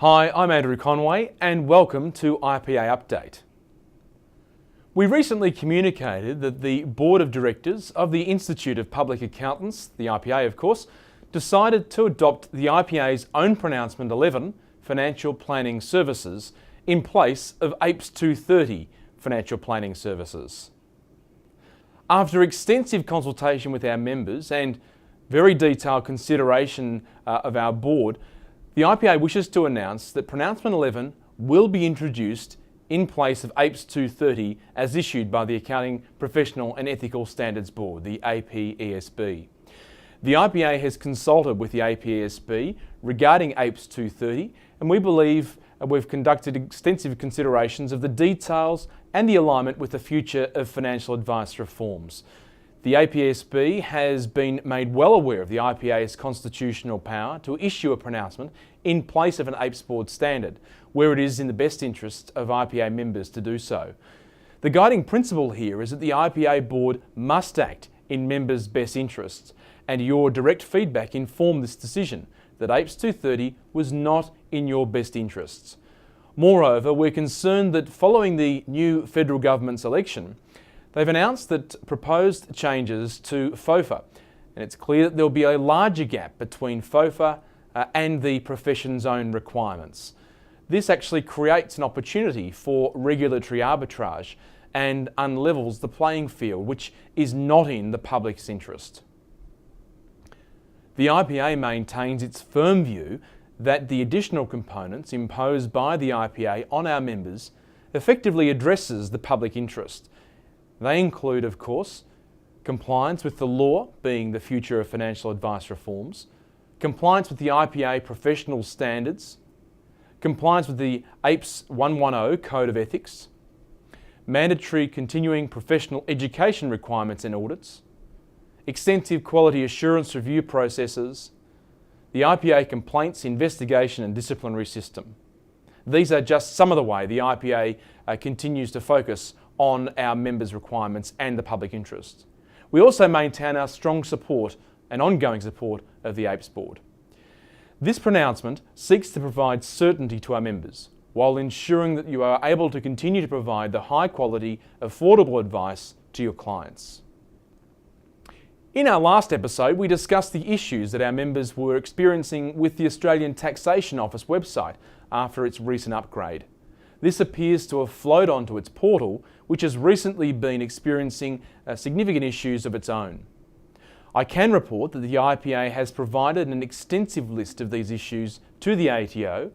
Hi, I'm Andrew Conway and welcome to IPA Update. We recently communicated that the Board of Directors of the Institute of Public Accountants, the IPA of course, decided to adopt the IPA's own Pronouncement 11, Financial Planning Services, in place of APES 230, Financial Planning Services. After extensive consultation with our members and very detailed consideration of our board, the IPA wishes to announce that Pronouncement 11 will be introduced in place of APES 230 as issued by the Accounting Professional and Ethical Standards Board, the APESB. The IPA has consulted with the APESB regarding APES 230, and we believe we've conducted extensive considerations of the details and the alignment with the future of financial advice reforms. The APESB has been made well aware of the IPA's constitutional power to issue a pronouncement in place of an APES board standard, where it is in the best interest of IPA members to do so. The guiding principle here is that the IPA board must act in members' best interests, and your direct feedback informed this decision that APES 230 was not in your best interests. Moreover, we're concerned that following the new federal government's election, they've announced that proposed changes to FOFA, and it's clear that there'll be a larger gap between FOFA and the profession's own requirements. This actually creates an opportunity for regulatory arbitrage and unlevels the playing field, which is not in the public's interest. The IPA maintains its firm view that the additional components imposed by the IPA on our members effectively addresses the public interest. They include, of course, compliance with the law, being the future of financial advice reforms, compliance with the IPA professional standards, compliance with the APES 110 Code of Ethics, mandatory continuing professional education requirements and audits, extensive quality assurance review processes, the IPA complaints, investigation and disciplinary system. These are just some of the way the IPA continues to focus on our members' requirements and the public interest. We also maintain our strong support and ongoing support of the APES board. This pronouncement seeks to provide certainty to our members while ensuring that you are able to continue to provide the high quality, affordable advice to your clients. In our last episode, we discussed the issues that our members were experiencing with the Australian Taxation Office website after its recent upgrade. This appears to have flowed onto its portal, which has recently been experiencing significant issues of its own. I can report that the IPA has provided an extensive list of these issues to the ATO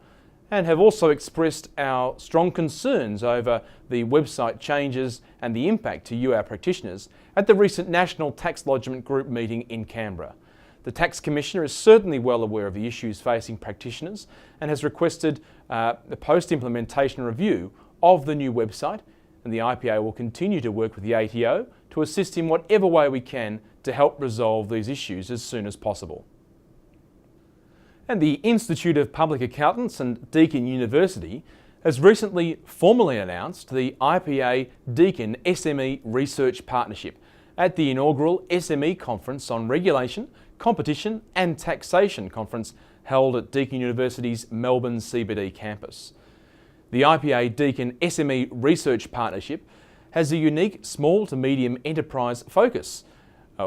and have also expressed our strong concerns over the website changes and the impact to you, our practitioners, at the recent National Tax Lodgement Group meeting in Canberra. The Tax Commissioner is certainly well aware of the issues facing practitioners and has requested a post-implementation review of the new website, and the IPA will continue to work with the ATO to assist in whatever way we can to help resolve these issues as soon as possible. And the Institute of Public Accountants and Deakin University has recently formally announced the IPA Deakin SME Research Partnership at the inaugural SME Conference on Regulation, Competition and Taxation conference held at Deakin University's Melbourne CBD campus. The IPA Deakin SME Research Partnership has a unique small to medium enterprise focus,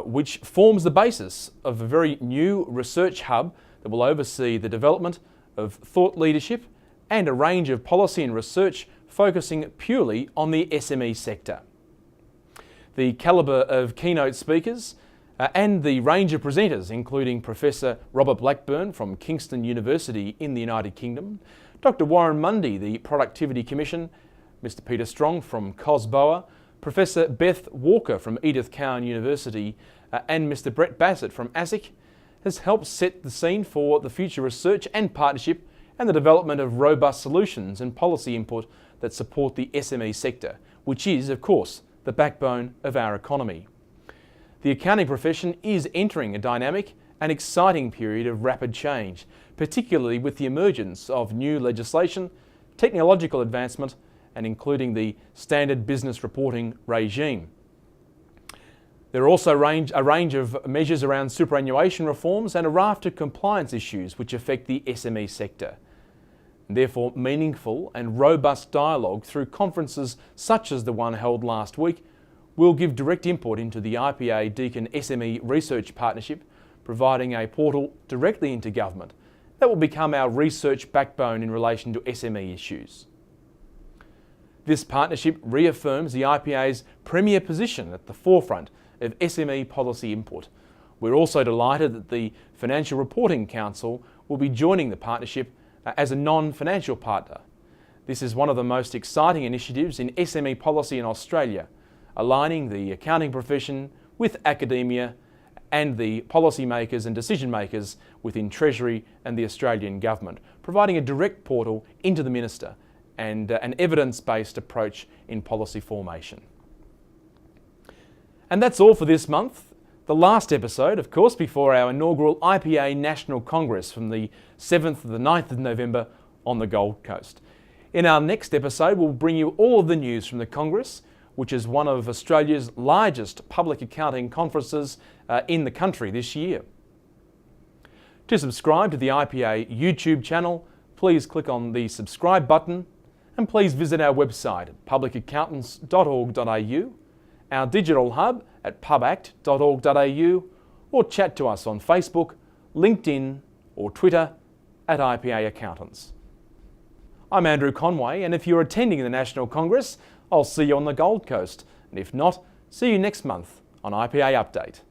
which forms the basis of a very new research hub that will oversee the development of thought leadership and a range of policy and research focusing purely on the SME sector. The calibre of keynote speakers and the range of presenters, including Professor Robert Blackburn from Kingston University in the United Kingdom, Dr. Warren Mundy, the Productivity Commission, Mr. Peter Strong from COSBOA, Professor Beth Walker from Edith Cowan University, and Mr. Brett Bassett from ASIC, has helped set the scene for the future research and partnership and the development of robust solutions and policy input that support the SME sector, which is, of course, the backbone of our economy. The accounting profession is entering a dynamic and exciting period of rapid change, particularly with the emergence of new legislation, technological advancement, and including the standard business reporting regime. There are also a range of measures around superannuation reforms and a raft of compliance issues which affect the SME sector. and therefore meaningful and robust dialogue through conferences such as the one held last week will give direct input into the IPA Deakin SME Research Partnership, providing a portal directly into government that will become our research backbone in relation to SME issues. This partnership reaffirms the IPA's premier position at the forefront of SME policy input. We're also delighted that the Financial Reporting Council will be joining the partnership as a non-financial partner. This is one of the most exciting initiatives in SME policy in Australia, aligning the accounting profession with academia and the policymakers and decision makers within Treasury and the Australian Government, providing a direct portal into the Minister and an evidence-based approach in policy formation. And that's all for this month. The last episode, of course, before our inaugural IPA National Congress from the 7th to the 9th of November on the Gold Coast. In our next episode, we'll bring you all of the news from the Congress, which is one of Australia's largest public accounting conferences in the country this year. To subscribe to the IPA YouTube channel, please click on the subscribe button, and please visit our website at publicaccountants.org.au, our digital hub at pubact.org.au, or chat to us on Facebook, LinkedIn or Twitter at IPA Accountants. I'm Andrew Conway, and if you're attending the National Congress, I'll see you on the Gold Coast, and if not, see you next month on IPA Update.